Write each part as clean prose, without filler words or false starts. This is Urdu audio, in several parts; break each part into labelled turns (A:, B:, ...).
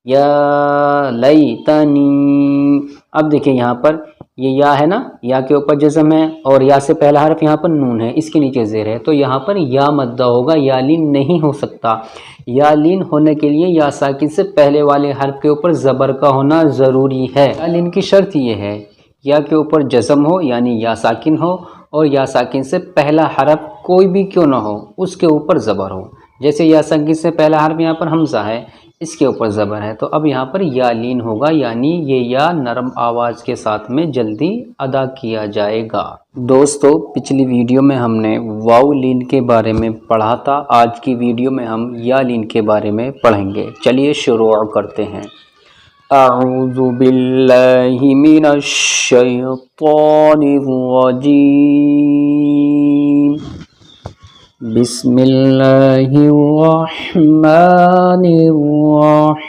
A: یا لیتنی۔ اب دیکھیں یہاں پر یہ یا ہے نا، یا کے اوپر جزم ہے اور یا سے پہلا حرف یہاں پر نون ہے، اس کے نیچے زیر ہے، تو یہاں پر یا مدہ ہوگا، یا لین نہیں ہو سکتا۔ یا لین ہونے کے لیے یا ساکن سے پہلے والے حرف کے اوپر زبر کا ہونا ضروری ہے۔ یا لین کی شرط یہ ہے یا کے اوپر جزم ہو یعنی یا ساکن ہو، اور یا ساکن سے پہلا حرف کوئی بھی کیوں نہ ہو اس کے اوپر زبر ہو۔ جیسے یا ساکن سے پہلا حرف یہاں پر حمزہ ہے، اس کے اوپر زبر ہے، تو اب یہاں پر یا لین ہوگا، یعنی یہ یا نرم آواز کے ساتھ میں جلدی ادا کیا جائے گا۔ دوستو پچھلی ویڈیو میں ہم نے واو لین کے بارے میں پڑھا تھا، آج کی ویڈیو میں ہم یا لین کے بارے میں پڑھیں گے۔ چلیے شروع کرتے ہیں۔ اعوذ باللہ من الشیطان الرجیم، بسم اللہ الرحمن الرحیم۔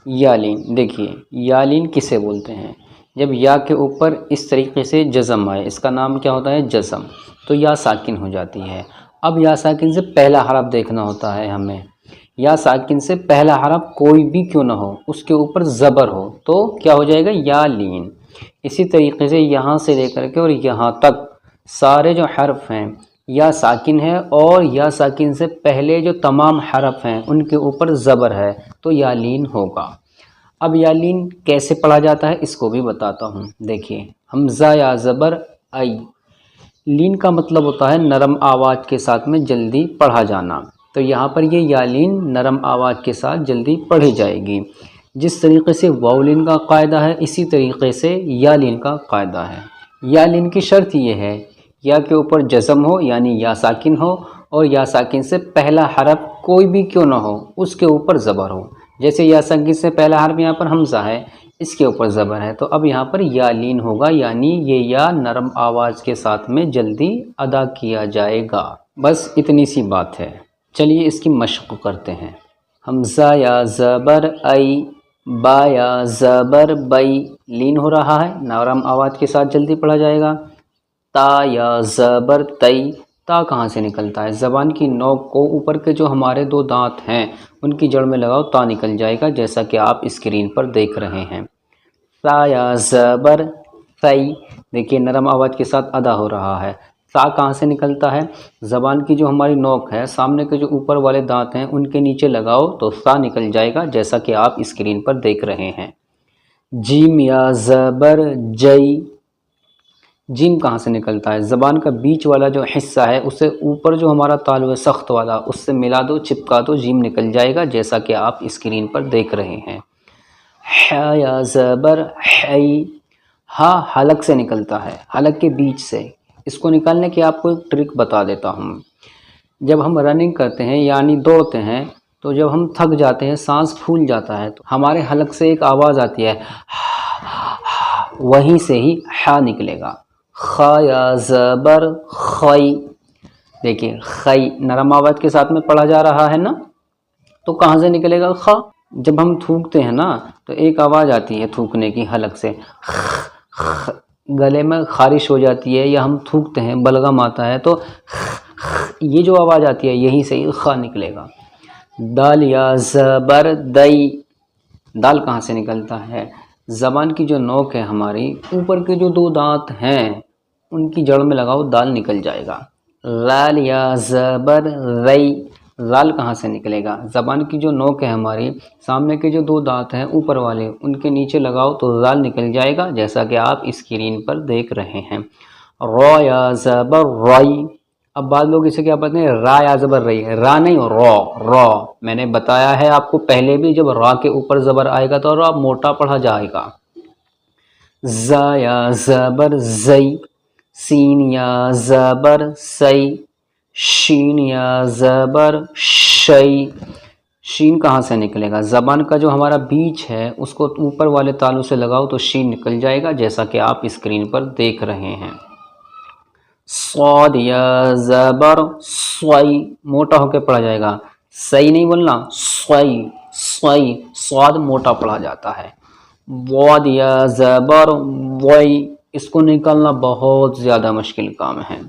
A: یا لین، دیکھیے یا لین کسے بولتے ہیں؟ جب یا کے اوپر اس طریقے سے جزم آئے، اس کا نام کیا ہوتا ہے؟ جزم، تو یا ساکن ہو جاتی ہے۔ اب یا ساکن سے پہلا حرف دیکھنا ہوتا ہے ہمیں، یا ساکن سے پہلا حرف کوئی بھی کیوں نہ ہو اس کے اوپر زبر ہو تو کیا ہو جائے گا؟ یا لین۔ اسی طریقے سے یہاں سے لے کر کے اور یہاں تک سارے جو حرف ہیں یا ساکن ہے، اور یا ساکن سے پہلے جو تمام حرف ہیں ان کے اوپر زبر ہے تو یا لین ہوگا۔ اب یا لین کیسے پڑھا جاتا ہے اس کو بھی بتاتا ہوں۔ دیکھیے حمزہ یا زبر ای، لین کا مطلب ہوتا ہے نرم آواز کے ساتھ میں جلدی پڑھا جانا، تو یہاں پر یہ یا لین نرم آواز کے ساتھ جلدی پڑھی جائے گی۔ جس طریقے سے واو لین کا قاعدہ ہے اسی طریقے سے یا لین کا قاعدہ ہے۔ یا لین کی شرط یہ ہے یا کے اوپر جزم ہو یعنی یا ساکن ہو، اور یا ساکن سے پہلا حرف کوئی بھی کیوں نہ ہو اس کے اوپر زبر ہو۔ جیسے یا ساکن سے پہلا حرف یہاں پر حمزہ ہے، اس کے اوپر زبر ہے، تو اب یہاں پر یا لین ہوگا، یعنی یہ یا نرم آواز کے ساتھ میں جلدی ادا کیا جائے گا۔ بس اتنی سی بات ہے۔ چلیے اس کی مشق کرتے ہیں۔ حمزہ یا زبر ای، با یا زبر بئی، لین ہو رہا ہے، نرم آواز کے ساتھ جلدی پڑھا جائے گا۔ تا یا زبر تئی، تا کہاں سے نکلتا ہے؟ زبان کی نوک کو اوپر کے جو ہمارے دو دانت ہیں ان کی جڑ میں لگاؤ، تا نکل جائے گا، جیسا کہ آپ اسکرین پر دیکھ رہے ہیں۔ سا یا زبر ثئی، دیکھیے نرم آواز کے ساتھ ادا ہو رہا ہے۔ سا کہاں سے نکلتا ہے؟ زبان کی جو ہماری نوک ہے، سامنے کے جو اوپر والے دانت ہیں ان کے نیچے لگاؤ تو سا نکل جائے گا، جیسا کہ آپ اسکرین پر دیکھ رہے ہیں۔ جیم یا زبر جئی، جیم کہاں سے نکلتا ہے؟ زبان کا بیچ والا جو حصہ ہے اسے اوپر جو ہمارا تالو ہے سخت والا، اس سے ملا دو، چپکا دو، جیم نکل جائے گا، جیسا کہ آپ اسکرین پر دیکھ رہے ہیں۔ ح یا زبر حی، ہا حلق سے نکلتا ہے، حلق کے بیچ سے۔ اس کو نکالنے کی آپ کو ایک ٹرک بتا دیتا ہوں۔ جب ہم رننگ کرتے ہیں یعنی دوڑتے ہیں تو جب ہم تھک جاتے ہیں، سانس پھول جاتا ہے، تو ہمارے حلق سے ایک آواز آتی ہے، وہیں سے ہی حا نکلے گا۔ خ یا زبر خی، دیکھیے خی نرم آواز کے ساتھ میں پڑھا جا رہا ہے نا، تو کہاں سے نکلے گا؟ خ۔ جب ہم تھوکتے ہیں نا تو ایک آواز آتی ہے تھوکنے کی حلق سے، گلے میں خارش ہو جاتی ہے یا ہم تھوکتے ہیں بلغم آتا ہے تو یہ جو آواز آتی ہے یہیں سے ہی خ نکلے گا۔ دال یا زبر دئی، دال کہاں سے نکلتا ہے؟ زبان کی جو نوک ہے ہماری، اوپر کے جو دو دانت ہیں ان کی جڑ میں لگاؤ، دال نکل جائے گا۔ لال یا زبر رئی، لال کہاں سے نکلے گا؟ زبان کی جو نوک ہے ہماری، سامنے کے جو دو دانت ہیں اوپر والے ان کے نیچے لگاؤ تو لال نکل جائے گا، جیسا کہ آپ اسکرین پر دیکھ رہے ہیں۔ رو یا زبر روئی، اب بعض لوگ اسے کیا پڑھتے ہیں؟ را یا زبر رئی، را نہیں رو، رو۔ میں نے بتایا ہے آپ کو پہلے بھی، جب را کے اوپر زبر آئے گا تو را موٹا پڑھا جائے گا۔ زا یا زبر زئی، سین یا زبر سی، شین یا زبر شئی، شین کہاں سے نکلے گا؟ زبان کا جو ہمارا بیچ ہے اس کو اوپر والے تالو سے لگاؤ تو شین نکل جائے گا، جیسا کہ آپ اسکرین پر دیکھ رہے ہیں۔ صاد یا زبر سوئی، موٹا ہو کے پڑھا جائے گا، صحیح نہیں بولنا، سوئی، سوئی، صاد موٹا پڑھا جاتا ہے۔ واد یا زبر وئی، اس کو نکالنا بہت زیادہ مشکل کام ہے۔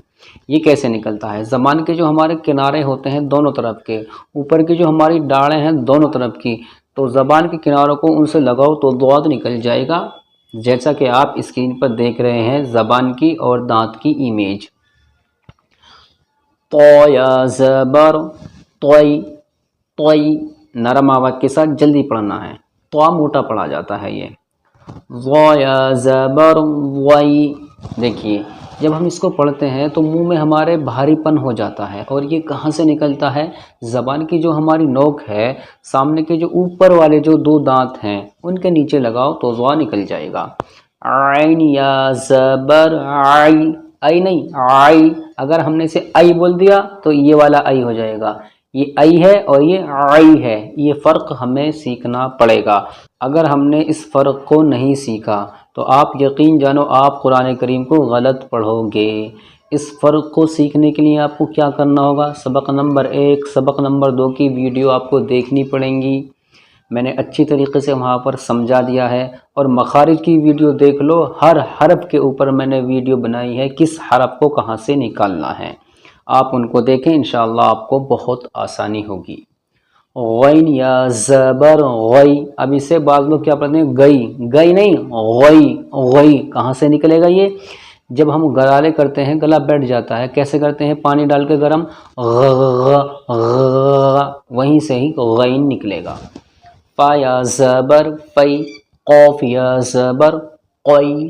A: یہ کیسے نکلتا ہے؟ زبان کے جو ہمارے کنارے ہوتے ہیں دونوں طرف کے، اوپر کی جو ہماری ڈاڑیں ہیں دونوں طرف کی، تو زبان کے کناروں کو ان سے لگاؤ تو ضاد نکل جائے گا، جیسا کہ آپ اسکرین پر دیکھ رہے ہیں زبان کی اور دانت کی امیج۔ تو یا زبر توئی، توئی نرم آواز کے ساتھ جلدی پڑھنا ہے، تو موٹا پڑھا جاتا ہے یہ۔ یا زبر وئی، دیکھیے جب ہم اس کو پڑھتے ہیں تو منہ میں ہمارے بھاری پن ہو جاتا ہے، اور یہ کہاں سے نکلتا ہے؟ زبان کی جو ہماری نوک ہے، سامنے کے جو اوپر والے جو دو دانت ہیں ان کے نیچے لگاؤ تو ضا نکل جائے گا۔ عین یا زبر آئی، آئی نہیں آئی، اگر ہم نے اسے آئی بول دیا تو یہ والا آئی ہو جائے گا، یہ آئی ہے اور یہ آئی ہے، یہ فرق ہمیں سیکھنا پڑے گا۔ اگر ہم نے اس فرق کو نہیں سیکھا تو آپ یقین جانو آپ قرآن کریم کو غلط پڑھو گے۔ اس فرق کو سیکھنے کے لیے آپ کو کیا کرنا ہوگا؟ سبق نمبر 1 سبق نمبر 2 کی ویڈیو آپ کو دیکھنی پڑیں گی، میں نے اچھی طریقے سے وہاں پر سمجھا دیا ہے، اور مخارج کی ویڈیو دیکھ لو، ہر حرف کے اوپر میں نے ویڈیو بنائی ہے کس حرف کو کہاں سے نکالنا ہے، آپ ان کو دیکھیں انشاءاللہ آپ کو بہت آسانی ہوگی۔ غین یا زبر غی، اب اسے بعض لوگ کیا پڑھتے ہیں گئی، گئی نہیں غی، غی کہاں سے نکلے گا؟ یہ جب ہم غرارے کرتے ہیں گلا بیٹھ جاتا ہے، کیسے کرتے ہیں؟ پانی ڈال کے گرم، وہیں سے ہی غین نکلے گا۔ پا یا زبر پئی، قوف یا زبر قوئی،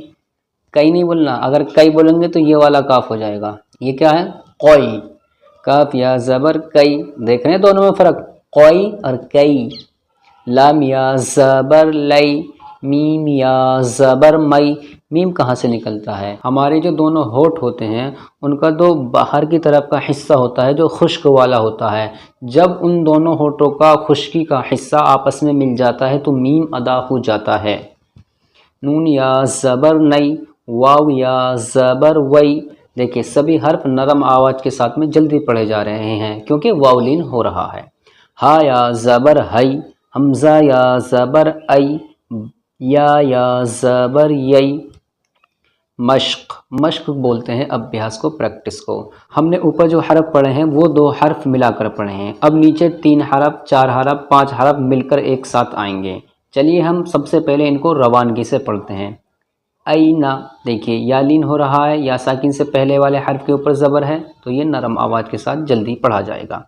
A: کئی نہیں بولنا، اگر کئی بولیں گے تو یہ والا کاف ہو جائے گا، یہ کیا ہے؟ قوئی۔ کاف یا زبر کئی، دیکھ رہے ہیں دونوں میں فرق، قوئی اور کئی۔ لام یا زبر لئی، میم یا زبر مئی، میم کہاں سے نکلتا ہے؟ ہمارے جو دونوں ہونٹ ہوتے ہیں ان کا دو باہر کی طرف کا حصہ ہوتا ہے جو خشک والا ہوتا ہے، جب ان دونوں ہونٹوں کا خشکی کا حصہ آپس میں مل جاتا ہے تو میم ادا ہو جاتا ہے۔ نون یا زبر نئی، واو یا زبر وئی، دیکھیں سبھی حرف نرم آواز کے ساتھ میں جلدی پڑھے جا رہے ہیں کیونکہ واولین ہو رہا ہے۔ ہا یا زبر ہئی، حمزہ یا زبر ای، یا زبر یئی۔ مشق، مشق بولتے ہیں ابیاس کو، پریکٹس کو۔ ہم نے اوپر جو حرف پڑھے ہیں وہ 2 حرف ملا کر پڑھے ہیں، اب نیچے 3 حرف 4 حرف 5 حرف مل کر ایک ساتھ آئیں گے۔ چلیے ہم سب سے پہلے ان کو روانگی سے پڑھتے ہیں۔ اینا، دیکھیے یا لین ہو رہا ہے، یا ساکن سے پہلے والے حرف کے اوپر زبر ہے تو یہ نرم آواز کے ساتھ جلدی پڑھا جائے گا۔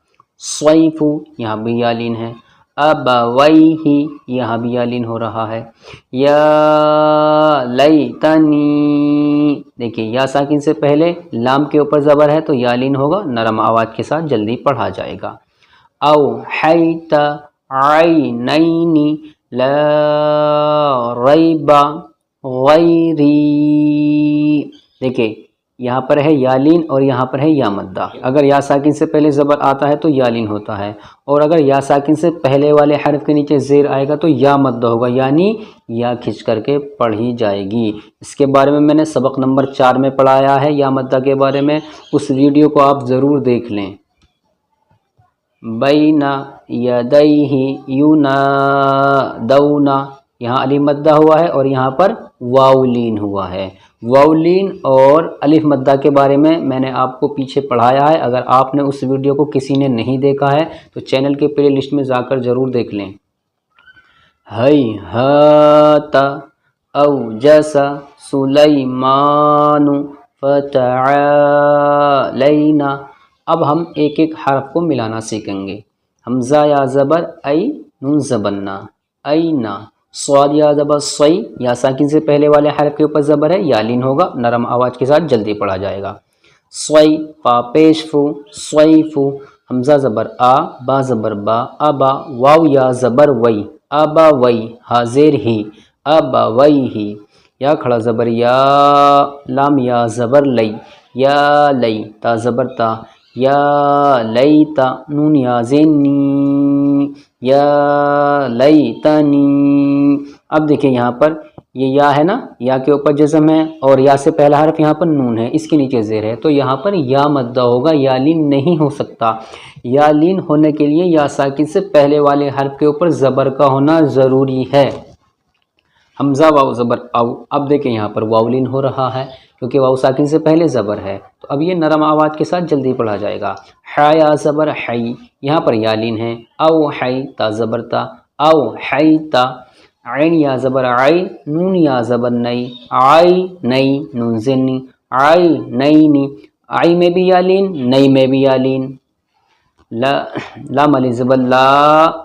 A: صیفو، یہاں بھی یا لین ہے۔ ابویہی، یہاں بھی یا لین ہو رہا ہے۔ یا لیتنی، دیکھیے یا ساکن سے پہلے لام کے اوپر زبر ہے تو یا لین ہوگا، نرم آواز کے ساتھ جلدی پڑھا جائے گا۔ او حیت عینین لا ریب غیری، دیکھیں یہاں پر ہے یا لین اور یہاں پر ہے یا مدہ، اگر یا ساکن سے پہلے زبر آتا ہے تو یا لین ہوتا ہے، اور اگر یا ساکن سے پہلے والے حرف کے نیچے زیر آئے گا تو یا مدہ ہوگا، یعنی یا کھنچ کر کے پڑھی جائے گی۔ اس کے بارے میں نے سبق نمبر 4 میں پڑھایا ہے یا مدہ کے بارے میں، اس ویڈیو کو آپ ضرور دیکھ لیں۔ بین یدیہ ینادون، یہاں الف مدہ ہوا ہے اور یہاں پر واولین ہوا ہے۔ واولین اور الف مدہ کے بارے میں نے آپ کو پیچھے پڑھایا ہے، اگر آپ نے اس ویڈیو کو کسی نے نہیں دیکھا ہے تو چینل کے پلے لسٹ میں جا کر ضرور دیکھ لیں۔ ہیہات اوجس سلیمان فتعالینا، اب ہم ایک ایک حرف کو ملانا سیکھیں گے۔ حمزہ یا زبر ای، نون زبرنا، اینا۔ صاد یا زبر صی، یا ساکن سے پہلے والے حرف کے اوپر زبر ہے، یا لین ہوگا، نرم آواز کے ساتھ جلدی پڑھا جائے گا۔ صی، فا پیش فو، صیفو۔ حمزہ زبر آ، با زبر با، ابا۔ واو یا زبر وئی، ابا وئی، ہا زیر ہی، ابا وئی ہی۔ یا کھڑا زبر یا، لام یا زبر لئی، یا لئی، تا زبر تا، یا لیتا۔ نون یا زین نی، یا لیتنی۔ اب دیکھیں یہاں پر یہ یا ہے نا، یا کے اوپر جزم ہے اور یا سے پہلا حرف یہاں پر نون ہے، اس کے نیچے زیر ہے تو یہاں پر یا مدہ ہوگا، یا لین نہیں ہو سکتا۔ یا لین ہونے کے لیے یا ساکن سے پہلے والے حرف کے اوپر زبر کا ہونا ضروری ہے۔ حمزہ واو زبر او، اب دیکھیں یہاں پر واولین ہو رہا ہے کیونکہ واو ساکن سے پہلے زبر ہے، تو اب یہ نرم آواز کے ساتھ جلدی پڑھا جائے گا۔ حا یا زبر حی، یہاں پر یالین ہے، او حی تا زبر تا، او حی تا۔ عین یا زبر عی، نون یا زبر نئی، عی نئی، نون زنی، عی نئی نی، عی میں بھی یالین، نئی میں بھی یالین۔ لام الف زبر لا،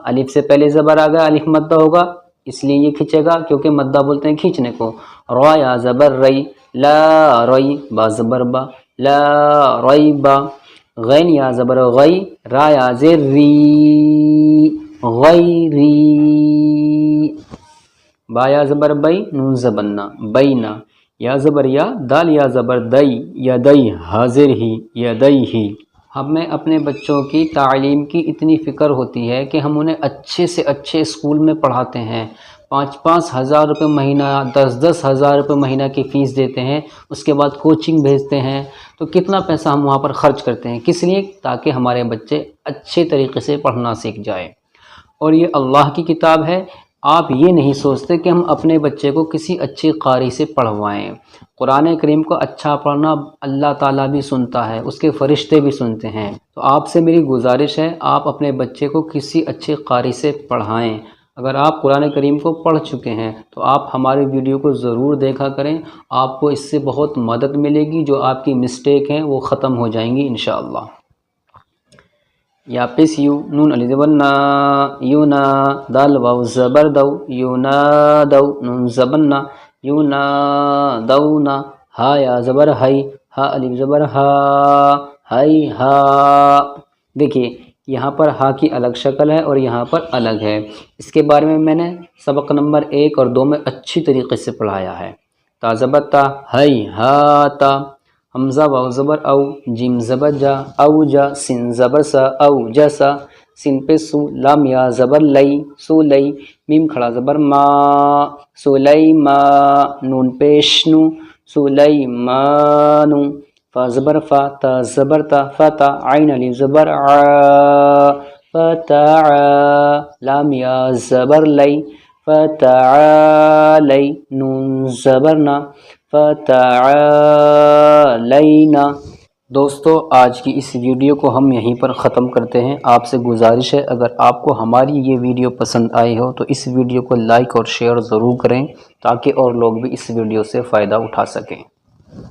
A: الف سے پہلے زبر آ گیا، الف مدہ ہوگا اس لیے یہ کھنچے گا کیونکہ مدہ بولتے ہیں کھینچنے کو۔ را یا زبر رئی، لا رئی، با زبر با، لا رئی با۔ غین یا زبر غی، را یا زیر ری، غیری۔ با یا زبر بئی، نون زبرنا، بینا۔ یا زبر یا، دال یا زبر دئی، یا دئی حاضر ہی، یا دئی ہی۔ ہمیں اپنے بچوں کی تعلیم کی اتنی فکر ہوتی ہے کہ ہم انہیں اچھے سے اچھے اسکول میں پڑھاتے ہیں، 5-5 ہزار روپے مہینہ، 10-10 ہزار روپے مہینہ کی فیس دیتے ہیں، اس کے بعد کوچنگ بھیجتے ہیں، تو کتنا پیسہ ہم وہاں پر خرچ کرتے ہیں، کس لیے؟ تاکہ ہمارے بچے اچھے طریقے سے پڑھنا سیکھ جائیں۔ اور یہ اللہ کی کتاب ہے، آپ یہ نہیں سوچتے کہ ہم اپنے بچے کو کسی اچھے قاری سے پڑھوائیں۔ قرآن کریم کو اچھا پڑھنا اللہ تعالیٰ بھی سنتا ہے، اس کے فرشتے بھی سنتے ہیں۔ تو آپ سے میری گزارش ہے، آپ اپنے بچے کو کسی اچھے قاری سے پڑھائیں۔ اگر آپ قرآن کریم کو پڑھ چکے ہیں تو آپ ہماری ویڈیو کو ضرور دیکھا کریں، آپ کو اس سے بہت مدد ملے گی، جو آپ کی مسٹیک ہیں وہ ختم ہو جائیں گی انشاءاللہ۔ یا پیس یو، نون علی زبر نا، یونا، دال واو زبر دو، یونا دو، نون زبر نا، یونا دونا۔ ہا یا زبر ہئی، ہا الف زبر ہا، ہئی ہا۔ دیکھیے یہاں پر ہا کی الگ شکل ہے اور یہاں پر الگ ہے، اس کے بارے میں نے سبق نمبر 1 اور 2 میں اچھی طریقے سے پڑھایا ہے۔ تا زبر تا، ہئی ہا تا۔ حمزہ واو زبر او، جیم زبر جا، او جا، سین زبر سا، او جسا، سین پہ سو، لام یا زبر لئی، سو لئی، میم کھڑا زبر ما، سلیما، نون پیش نو، سلیمانو۔ فا زبر فا، تا زبر تا، فتا، عین الف زبر ع، فتع، لام یا زبر لئی، فتعالی، نون زبرنا، فتعالینا۔ دوستو آج کی اس ویڈیو کو ہم یہیں پر ختم کرتے ہیں۔ آپ سے گزارش ہے اگر آپ کو ہماری یہ ویڈیو پسند آئی ہو تو اس ویڈیو کو لائک اور شیئر ضرور کریں تاکہ اور لوگ بھی اس ویڈیو سے فائدہ اٹھا سکیں۔